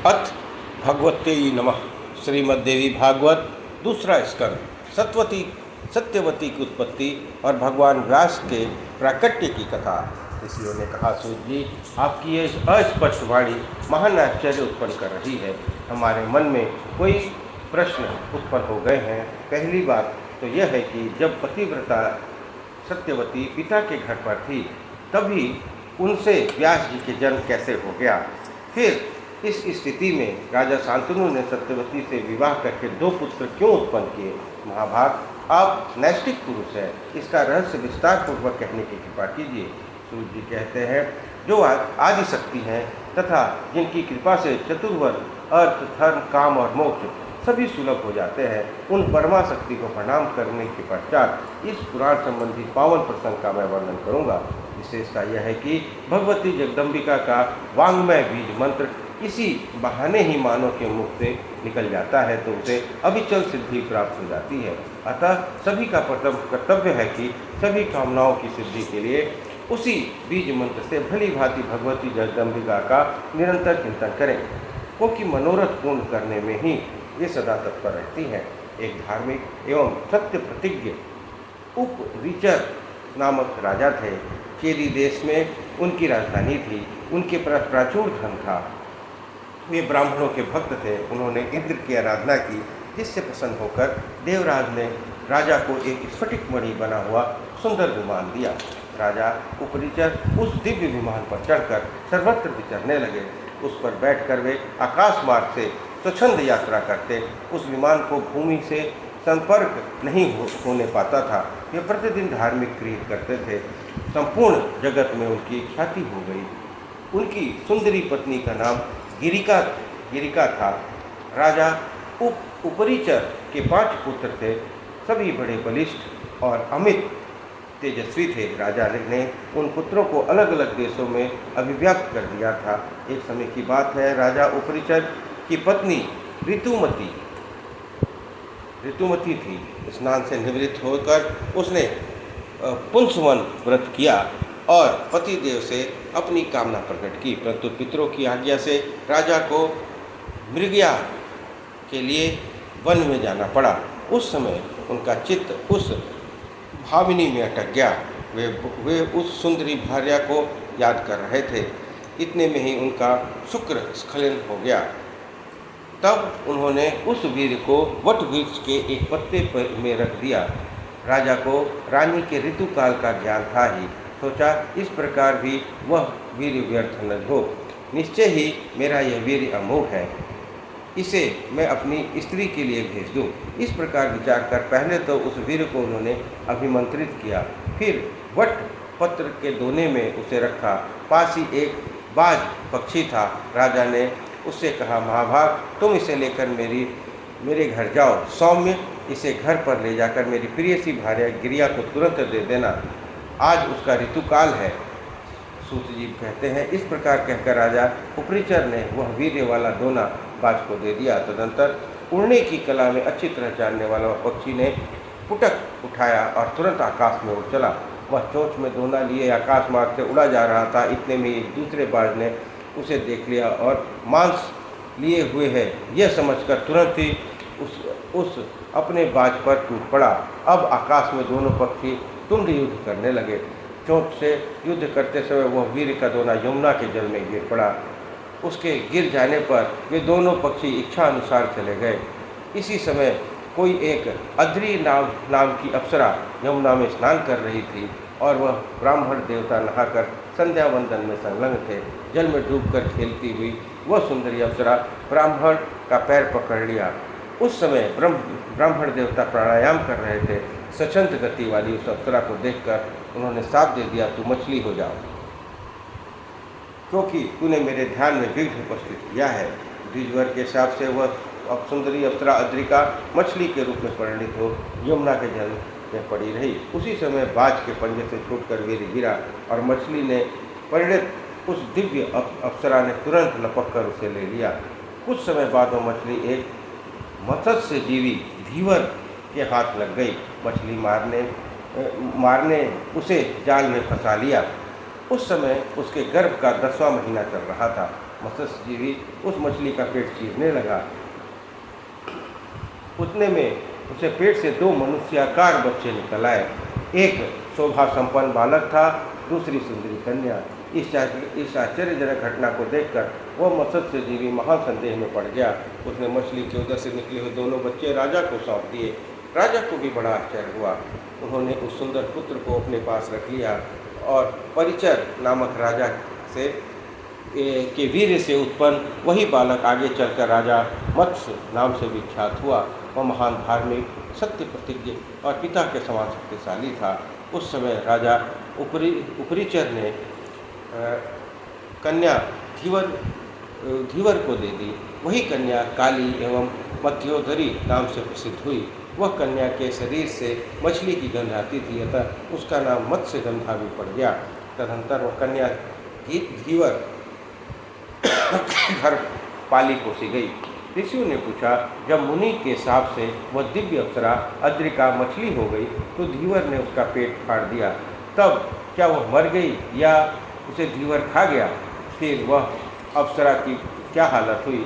अथ भगवते नमः। श्रीमद्देवी भागवत दूसरा स्कंद। सत्यवती की उत्पत्ति और भगवान व्यास के प्राकट्य की कथा। ऋषियों ने कहा, सूत जी, आपकी ये अस्पष्ट वाणी महान आश्चर्य उत्पन्न कर रही है। हमारे मन में कोई प्रश्न उत्पन्न हो गए हैं। पहली बात तो यह है कि जब पतिव्रता सत्यवती पिता के घर पर थी, तभी उनसे व्यास जी के जन्म कैसे हो गया। फिर इस स्थिति में राजा शांतनु ने सत्यवती से विवाह करके 2 पुत्र क्यों उत्पन्न किए। महाभाग, आप नैष्टिक पुरुष हैं, इसका रहस्य विस्तार पूर्वक कहने की कृपा कीजिए। सूर्य जी कहते हैं, जो आदि शक्ति हैं तथा जिनकी कृपा से चतुर्वर्ग अर्थ, धर्म, काम और मोक्ष सभी सुलभ हो जाते हैं, उन परमा शक्ति को प्रणाम करने के पश्चात इस पुराण संबंधी पावन प्रसंग का मैं वर्णन करूंगा। विशेषता यह है कि भगवती जगदम्बिका का वांग्मय बीज मंत्र इसी बहाने ही मानव के मुख से निकल जाता है तो उसे अविचल सिद्धि प्राप्त हो जाती है। अतः सभी का प्रथम कर्तव्य है कि सभी कामनाओं की सिद्धि के लिए उसी बीज मंत्र से भली भांति भगवती जगदम्बिका का निरंतर चिंतन करें, क्योंकि मनोरथ पूर्ण करने में ही ये सदा तत्पर रहती हैं। एक धार्मिक एवं सत्य प्रतिज्ञ उपरिचर नामक राजा थे। चेदी देश में उनकी राजधानी थी। उनके पास प्राचुर धन था। वे ब्राह्मणों के भक्त थे। उन्होंने इंद्र की आराधना की, जिससे प्रसन्न होकर देवराज ने राजा को एक स्फटिक मणि बना हुआ सुंदर विमान दिया। राजा उपरिचर उस दिव्य विमान पर चढ़कर सर्वत्र विचरने लगे। उस पर बैठकर वे आकाश मार्ग से स्वच्छंद यात्रा करते। उस विमान को भूमि से संपर्क नहीं होने पाता था। वे प्रतिदिन धार्मिक क्रिया करते थे। संपूर्ण जगत में उनकी ख्याति हो गई। उनकी सुंदरी पत्नी का नाम गिरिका था। राजा उपरिचर के 5 पुत्र थे। सभी बड़े बलिष्ठ और अमित तेजस्वी थे। राजा ने उन पुत्रों को अलग अलग देशों में अभिव्यक्त कर दिया था। एक समय की बात है, राजा उपरिचर की पत्नी ऋतुमती थी। स्नान से निवृत्त होकर उसने पुंसवन व्रत किया और पतिदेव से अपनी कामना प्रकट की, परंतु पितरों की आज्ञा से राजा को मृगया के लिए वन में जाना पड़ा। उस समय उनका चित्त उस भामिनी में अटक गया। वे उस सुंदरी भार्या को याद कर रहे थे। इतने में ही उनका शुक्र स्खलन हो गया। तब उन्होंने उस वीर को वट वृक्ष के एक पत्ते में रख दिया। राजा को रानी के ऋतुकाल का ज्ञान था ही। सोचा, इस प्रकार भी वह वीर व्यर्थ न हो। निश्चय ही मेरा यह वीर अमोघ है, इसे मैं अपनी स्त्री के लिए भेज दूं। इस प्रकार विचार कर पहले तो उस वीर को उन्होंने अभिमंत्रित किया, फिर वट पत्र के दोने में उसे रखा। पास ही एक बाज पक्षी था। राजा ने उससे कहा, महाभाग, तुम इसे लेकर मेरे घर जाओ। सौम्य, इसे घर पर ले जाकर मेरी प्रिय सी भार्या गिरिया को तुरंत दे देना। आज उसका ऋतुकाल है। सूत जी कहते हैं, इस प्रकार कहकर राजा उपरिचर ने वह वीर्य वाला दोना बाज को दे दिया। तदंतर उड़ने की कला में अच्छी तरह जानने वाला पक्षी ने पुटक उठाया और तुरंत आकाश में उड़ चला। वह चोंच में दोना लिए आकाश मार्ग से उड़ा जा रहा था। इतने में एक दूसरे बाज ने उसे देख लिया और मांस लिए हुए है यह समझकर तुरंत ही उस अपने बाज पर टूट पड़ा। अब आकाश में दोनों पक्षी तुंड युद्ध करने लगे। चोंच से युद्ध करते समय वह वीर का दोना यमुना के जल में गिर पड़ा। उसके गिर जाने पर वे दोनों पक्षी इच्छा अनुसार चले गए। इसी समय कोई एक अद्री नाम की अप्सरा यमुना में स्नान कर रही थी और वह ब्राह्मण देवता नहाकर संध्या वंदन में संलग्न थे। जल में डूबकर खेलती हुई वह सुंदरी अप्सरा ब्राह्मण का पैर पकड़ लिया। उस समय ब्राह्मण देवता प्राणायाम कर रहे थे। स्वच्छंद गति वाली उस अप्सरा को देखकर उन्होंने साप दे दिया, तू मछली हो जाओ, क्योंकि तूने मेरे ध्यान में विघ्न उपस्थित किया है। द्विजवर के हिसाब से वह सुंदरी अप्सरा अद्रिका मछली के रूप में परिणित हो यमुना के जल में पड़ी रही। उसी समय बाज के पंजे से छूटकर वीर गिरा और मछली ने परिणित उस दिव्य अप्सरा ने तुरंत लपक कर उसे ले लिया। कुछ समय बाद वह मछली एक मत्स्य जीवी धीवर के हाथ लग गई। मछली मारने उसे जाल में फंसा लिया। उस समय उसके गर्भ का 10वां महीना चल रहा था। मत्स्यजीवी उस मछली का पेट चीरने लगा। उतने में उसे पेट से 2 मनुष्याकार बच्चे निकल आए। एक शोभा संपन्न बालक था, दूसरी सुंदरी कन्या। इस आश्चर्यजनक घटना को देखकर वह मत्स्यजीवी महान संदेह में पड़ गया। उसने मछली के उदर से निकले हुए दोनों बच्चे राजा को सौंप दिए। राजा को भी बड़ा आश्चर्य हुआ। उन्होंने उस सुंदर पुत्र को अपने पास रख लिया और परिचर नामक राजा से के वीर से उत्पन्न वही बालक आगे चलकर राजा मत्स्य नाम से विख्यात हुआ। वह महान धार्मिक, सत्य प्रतिज्ञ और पिता के समान शक्तिशाली था। उस समय राजा उपरिचर ने कन्या धीवर को दे दी। वही कन्या काली एवं मत्स्योदरी नाम से प्रसिद्ध हुई। वह कन्या के शरीर से मछली की गंध आती थी, अतः उसका नाम मत्स्यगंधा भी पड़ गया। तदंतर वह कन्या धीवर घर पाली पोसी गई। ऋषियों ने पूछा, जब मुनि के शाप से वह दिव्य अप्सरा अद्रिका मछली हो गई तो धीवर ने उसका पेट फाड़ दिया, तब क्या वह मर गई या उसे धीवर खा गया? फिर वह अप्सरा की क्या हालत हुई?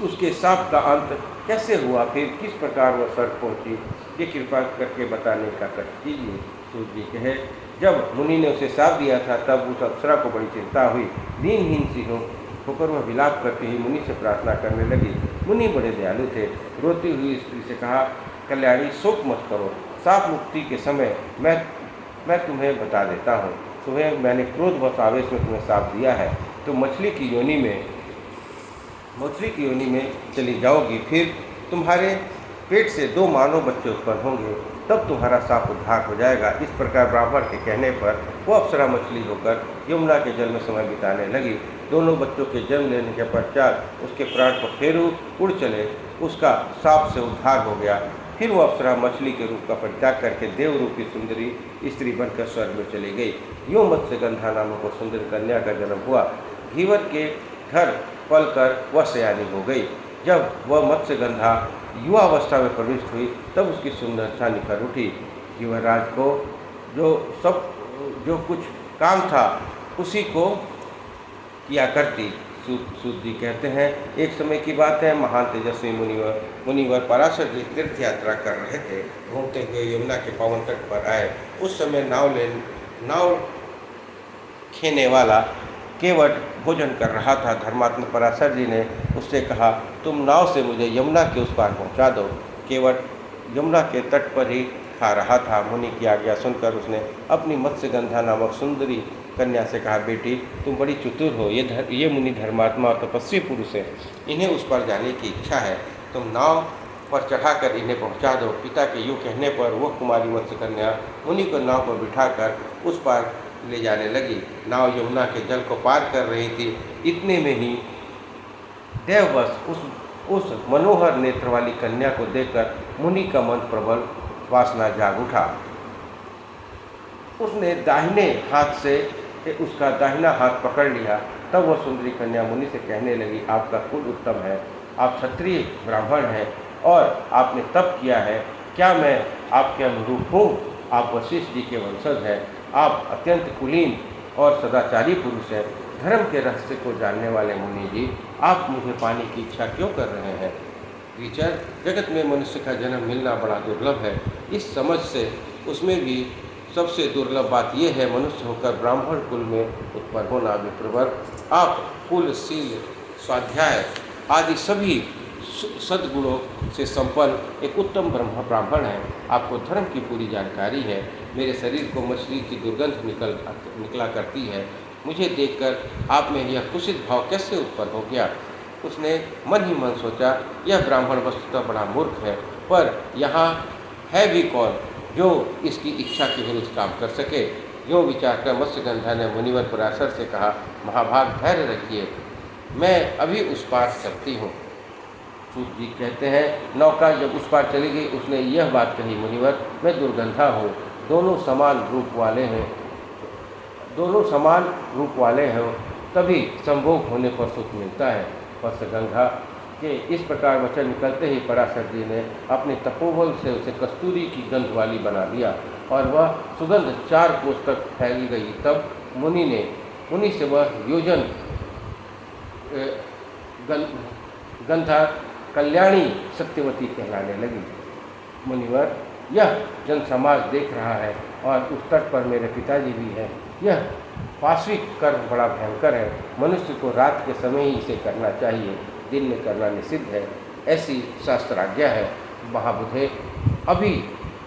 उसके शाप का अंत कैसे हुआ? फिर किस प्रकार वह स्वर्ग पहुंची? ये कृपा करके बताने का कष्ट कीजिए। सूत जी कहे, जब मुनि ने उसे शाप दिया था तब उस अप्सरा को बड़ी चिंता हुई। दीनहीन सी होकर वह विलाप करके ही मुनि से प्रार्थना करने लगी। मुनि बड़े दयालु थे। रोती हुई स्त्री से कहा, कल्याणी शोक मत करो, शाप मुक्ति के समय मैं तुम्हें बता देता हूँ। सुबह मैंने क्रोधवश आवेश में तुम्हें शाप दिया है, तो मछली की योनि में चली जाओगी। फिर तुम्हारे पेट से 2 मानव बच्चे उत्पन्न होंगे, तब तुम्हारा शाप उद्धार हो जाएगा। इस प्रकार ब्राह्मण के कहने पर वह अप्सरा मछली होकर यमुना के जल में समय बिताने लगी। दोनों बच्चों के जन्म लेने के पश्चात उसके प्राण पखेरु उड़ चले, उसका शाप से उद्धार हो गया। फिर वह अप्सरा मछली के रूप का परित्याग करके देव रूपी सुंदरी स्त्री बनकर स्वर्ग में चली गई। यूँ मत्स्यगंधा नामक वह सुंदर कन्या का जन्म हुआ। धीवर के घर पलकर वह सयानी हो गई। जब वह मत्स्यगंधा युवावस्था में प्रविष्ट हुई तब उसकी सुंदरता निखर उठी। युवराज को जो कुछ काम था उसी को किया करती। सूत जी कहते हैं, एक समय की बात है, महान तेजस्वी मुनिवर पराशर जी तीर्थ यात्रा कर रहे थे। घूमते हुए यमुना के पावन तट पर आए। उस समय नाव खेने वाला केवट भोजन कर रहा था। धर्मात्मा पराशर जी ने उससे कहा, तुम नाव से मुझे यमुना के उस पार पहुंचा दो। केवट यमुना के तट पर ही खा रहा था। मुनि की आज्ञा सुनकर उसने अपनी मत्स्यगंधा नामक सुंदरी कन्या से कहा, बेटी तुम बड़ी चतुर हो, ये मुनि धर्मात्मा और तपस्वी पुरुष है, इन्हें उस पर जाने की इच्छा है, तुम नाव पर चढ़ाकर इन्हें पहुंचा दो। पिता के यूँ कहने पर वह कुमारी मत्स्य कन्या मुनि को नाव पर बिठाकर उस पार ले जाने लगी। नाव यमुना के जल को पार कर रही थी। इतने में ही देववश उस मनोहर नेत्र वाली कन्या को देखकर मुनि का मन प्रबल वासना जाग उठा। उसने दाहिने हाथ से उसका दाहिना हाथ पकड़ लिया। तब वह सुंदरी कन्या मुनि से कहने लगी, आपका कुल उत्तम है, आप क्षत्रिय ब्राह्मण हैं और आपने तप किया है। क्या मैं आपके अनुरूप हूँ? आप वशिष्ठ जी के वंशज हैं। आप अत्यंत कुलीन और सदाचारी पुरुष हैं। धर्म के रहस्य को जानने वाले मुनि जी, आप मुझे पाने की इच्छा क्यों कर रहे हैं? टीचर, जगत में मनुष्य का जन्म मिलना बड़ा दुर्लभ है। इस समझ से उसमें भी सबसे दुर्लभ बात यह है मनुष्य होकर ब्राह्मण कुल में उत्पन्न होना। विप्रवर, आप कुल, शील, स्वाध्याय आदि सभी सद्गुणों से संपन्न एक उत्तम ब्राह्मण है। आपको धर्म की पूरी जानकारी है। मेरे शरीर को मछली की दुर्गंध निकला करती है। मुझे देखकर आप में यह कुसित भाव कैसे उत्पन्न हो गया? उसने मन ही मन सोचा, यह ब्राह्मण वस्तुतः बड़ा मूर्ख है, पर यहाँ है भी कौन जो इसकी इच्छा के विरुद्ध काम कर सके? यूँ विचार कर मत्स्यगंधा ने मुनिवर पराशर से कहा, महाभाग धैर्य रखिए, मैं अभी उस पार चलती हूँ। सूत जी कहते हैं, नौका जब उस पार चली गई उसने यह बात कही, मुनिवर मैं दुर्गंधा हूँ, दोनों समान रूप वाले हैं, तभी संभोग होने पर सुख मिलता है। मत्स्यगंधा के इस प्रकार वचन निकलते ही पराशर जी ने अपने तपोबल से उसे कस्तूरी की गंध वाली बना दिया और वह सुगंध 4 कोस तक फैल गई। तब मुनि से वह योजन गंधा कल्याणी सत्यवती कहलाने लगी। मुनिवर, यह जन समाज देख रहा है और उस तट पर मेरे पिताजी भी हैं। यह पाश्विक कर्म बड़ा भयंकर है। मनुष्य को रात के समय ही इसे करना चाहिए, दिन में करना निषिद्ध है, ऐसी शास्त्राज्ञा है। महाबुद्धे, अभी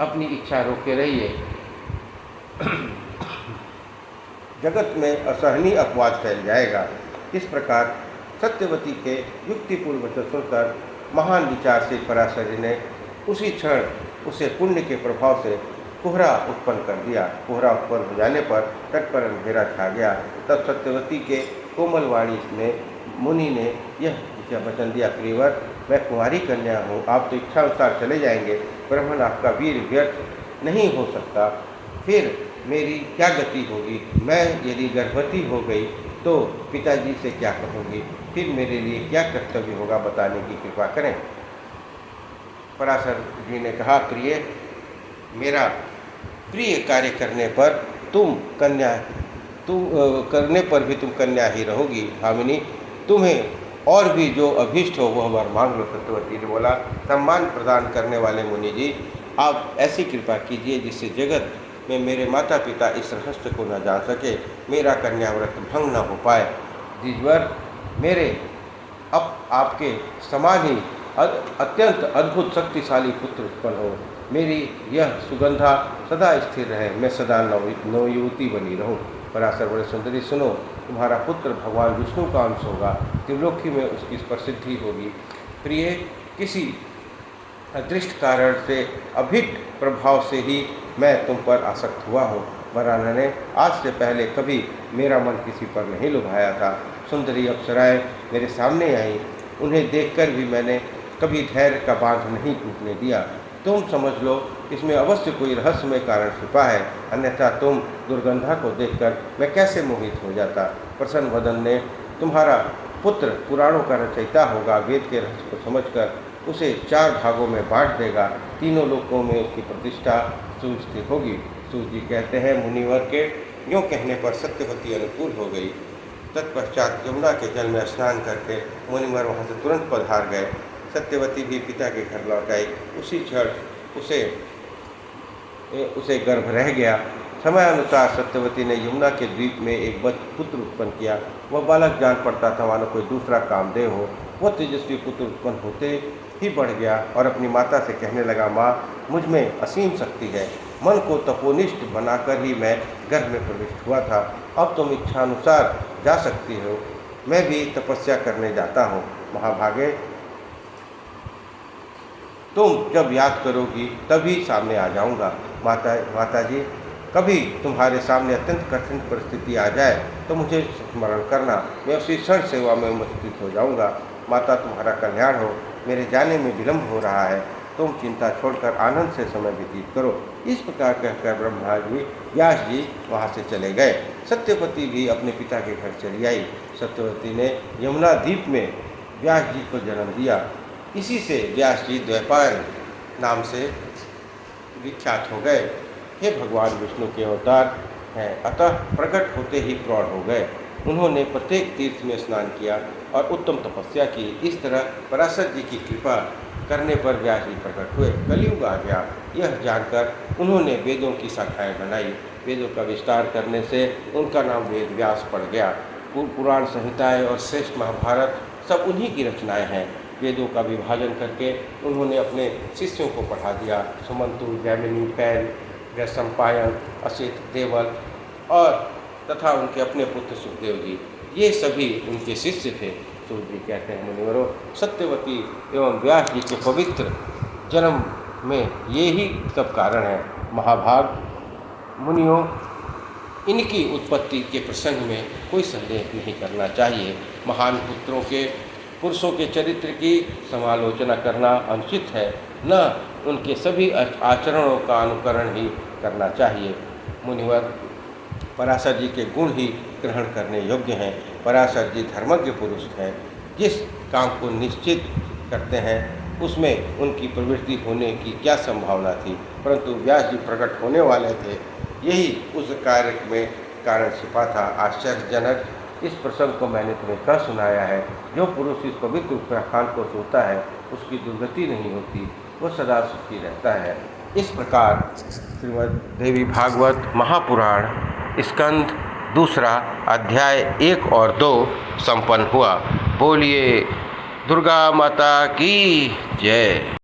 अपनी इच्छा रोके रहिए। जगत में असहनीय अपवाद फैल जाएगा। इस प्रकार सत्यवती के युक्तिपूर्ण वचन सुनकर महान विचार से पराशर ने उसी क्षण उसे पुण्य के प्रभाव से कोहरा उत्पन्न कर दिया। कोहरा उत्पन्न हो जाने पर तट पर अंधेरा छा गया। तब सत्यवती के कोमल वाणी में मुनि ने यह वचन दिया, प्रियवर, मैं कुंवारी कन्या हूँ, आप तो इच्छा अनुसार चले जाएंगे। ब्राह्मण आपका वीर व्यर्थ नहीं हो सकता, फिर मेरी क्या गति होगी? मैं यदि गर्भवती हो गई तो पिताजी से क्या कहूँगी? फिर मेरे लिए क्या कर्तव्य होगा, बताने की कृपा करें। पराशर जी ने कहा, प्रिय, मेरा प्रिय कार्य करने पर करने पर भी तुम कन्या ही रहोगी। भामिनी, तुम्हें और भी जो अभीष्ट हो वो हमारा मांग लो। सत्यवती ने बोला, सम्मान प्रदान करने वाले मुनि जी, आप ऐसी कृपा कीजिए जिससे जगत में मेरे माता पिता इस रहस्य को न जान सके, मेरा कन्याव्रत भंग न हो पाए। द्विजवर, मेरे अब आपके समान ही अत्यंत अद्भुत शक्तिशाली पुत्र उत्पन्न हो। मेरी यह सुगंधा सदा स्थिर रहे, मैं सदा नवयुवती बनी रहूं। पराशर बोले, सुंदरी सुनो, तुम्हारा पुत्र भगवान विष्णु का अंश होगा, त्रिलोकी में उसकी प्रसिद्धि होगी। प्रिय, किसी अदृष्ट कारण से अभिट प्रभाव से ही मैं तुम पर आसक्त हुआ हूँ। वराना ने आज से पहले कभी मेरा मन किसी पर नहीं लुभाया था। सुंदरी अप्सराएं मेरे सामने आई, उन्हें देखकर भी मैंने कभी धैर्य का बांध नहीं टूटने दिया। तुम समझ लो, इसमें अवश्य कोई रहस्यमय कारण छिपा है, अन्यथा तुम दुर्गंधा को देखकर मैं कैसे मोहित हो जाता। प्रसन्न वदन ने, तुम्हारा पुत्र पुराणों का रचयिता होगा, वेद के रहस्य को समझकर उसे 4 भागों में बांट देगा, तीनों लोकों में उसकी प्रतिष्ठा सुस्थिर होगी। सूत जी कहते हैं, मुनिवर के यूँ कहने पर सत्यवती अनुकूल हो गई। तत्पश्चात यमुना के जल में स्नान करके मुनिवर वहाँ से तुरंत पधार गए। सत्यवती भी पिता के घर लौट आई। उसी क्षण उसे गर्भ रह गया। समय अनुसार सत्यवती ने यमुना के द्वीप में एक पुत्र उत्पन्न किया। वह बालक जान पड़ता था मानो कोई दूसरा कामदेव हो। वह तेजस्वी पुत्र उत्पन्न होते ही बढ़ गया और अपनी माता से कहने लगा, माँ, मुझ में असीम शक्ति है, मन को तपोनिष्ठ बनाकर ही मैं गर्भ में प्रविष्ट हुआ था। अब तुम इच्छानुसार जा सकती हो, मैं भी तपस्या करने जाता हूँ। महाभागे, तुम जब याद करोगी तभी सामने आ जाऊंगा। माता जी, कभी तुम्हारे सामने अत्यंत कठिन परिस्थिति आ जाए तो मुझे स्मरण करना, मैं उसी क्षण सेवा में उपस्थित हो जाऊंगा। माता, तुम्हारा कल्याण हो, मेरे जाने में विलम्ब हो रहा है, तुम चिंता छोड़कर आनंद से समय व्यतीत करो। इस प्रकार कहकर ब्रह्मा जी, व्यास जी वहाँ से चले गए। सत्यवती भी अपने पिता के घर चली आई। सत्यवती ने यमुना द्वीप में व्यास जी को जन्म दिया। इसी से व्यास जी द्वैपायन नाम से विख्यात हो गए। हे भगवान विष्णु के अवतार हैं, अतः प्रकट होते ही प्रौढ़ हो गए। उन्होंने प्रत्येक तीर्थ में स्नान किया और उत्तम तपस्या की। इस तरह पराशर जी की कृपा करने पर व्यास जी प्रकट हुए। कलयुग आ गया, यह जानकर उन्होंने वेदों की शाखाएँ बनाई। वेदों का विस्तार करने से उनका नाम वेद व्यास पड़ गया। पुराण संहिताएँ और श्रेष्ठ महाभारत सब उन्हीं की रचनाएँ हैं। वेदों का विभाजन करके उन्होंने अपने शिष्यों को पढ़ा दिया। सुमंतु, जैमिनी, पैल, वैशंपायन, असित, देवल और तथा उनके अपने पुत्र सुखदेव जी, ये सभी उनके शिष्य थे। सूत जी कहते हैं, मुनिवरों, सत्यवती एवं व्यास जी के पवित्र जन्म में ये ही सब कारण है। महाभाग मुनियों, इनकी उत्पत्ति के प्रसंग में कोई संदेह नहीं करना चाहिए। महान पुरुषों के चरित्र की समालोचना करना अनुचित है, न उनके सभी आचरणों का अनुकरण ही करना चाहिए। मुनिवर, पराशर जी के गुण ही ग्रहण करने योग्य हैं। पराशर जी धर्मज्ञ पुरुष हैं। जिस काम को निश्चित करते हैं उसमें उनकी प्रवृत्ति होने की क्या संभावना थी, परंतु व्यास जी प्रकट होने वाले थे, यही उस कार्य में कारण छिपा था। आश्चर्यजनक इस प्रसंग को मैंने तुम्हें कह सुनाया है। जो पुरुष इस पवित्र उत्तराखंड को सोता है उसकी दुर्गति नहीं होती, वो सदा सुखी रहता है। इस प्रकार श्रीमद् देवी भागवत महापुराण स्कंद दूसरा अध्याय 1 और 2 संपन्न हुआ। बोलिए दुर्गा माता की जय।